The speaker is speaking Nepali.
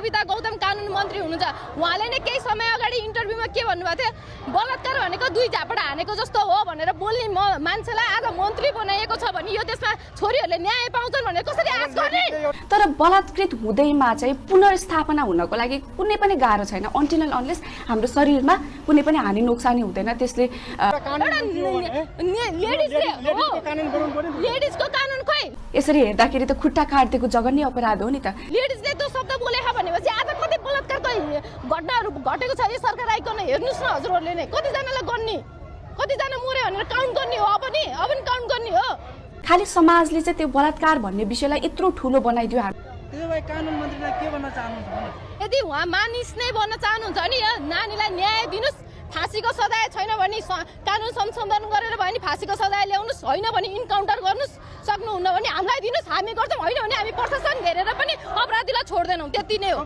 गोविन्द गौतम कानुन मन्त्री हुनुहुन्छ, उहाँले नै केही समय अगाडि इन्टरभ्यूमा के भन्नुभएको थियो, बलात्कार भनेको 2 झापडा हानेको जस्तो हो भनेर बोल्ने मान्छेलाई आज मन्त्री बनाइएको छ भने यो देशमा छोरीहरूले न्याय पाउँछन् भनेर कसरी आश गर्ने? तर बलात्कृत हुँदैमा चाहिँ पुनर्स्थापना हुनको लागि कुनै पनि गाह्रो छैन अनटिल एन्ड अनलेस हाम्रो शरीरमा कुनै पनि हानि नोक्सानी हुँदैन। त्यसले लेडिजको कानुन खोइ यसरी हेर्दाखेरि त खुट्टा काट्दिएको जघन्य अपराध हो नि त। लेडिजले त्यो शब्द बोलेछ भनेपछि आज कति बलात्कारको घटनाहरू घटेको छ यो सरकार आइकन हेर्नुस् न हजुरहरूले नै कतिजनालाई गर्ने कतिजना मर्यो भनेर काउन्ट गर्ने हो। अब नि काउन्ट गर्ने हो। खालि समाजले चाहिँ त्यो बलात्कार भन्ने विषयलाई यत्रो ठुलो बनाइदियो। त्यसो भए कानुन मन्त्रीलाई के भन्न चाहनुहुन्छ? यदि उहाँ मानिस नै बन्न चाहनुहुन्छ भने नानीलाई न्याय दिनुस्, फाँसीको सजाय छैन भने कानुन संशोधन गरेर भयो भने फाँसीको सजाय ल्याउनुस्, होइन भने इन्काउन्टर गर्नुस्, सक्नुहुन्न भने हामीलाई दिनुस्, हामी गर्छौँ, होइन भने हामी प्रशासन घेरेर पनि अपराधीलाई छोड्दैनौँ। त्यति नै हो।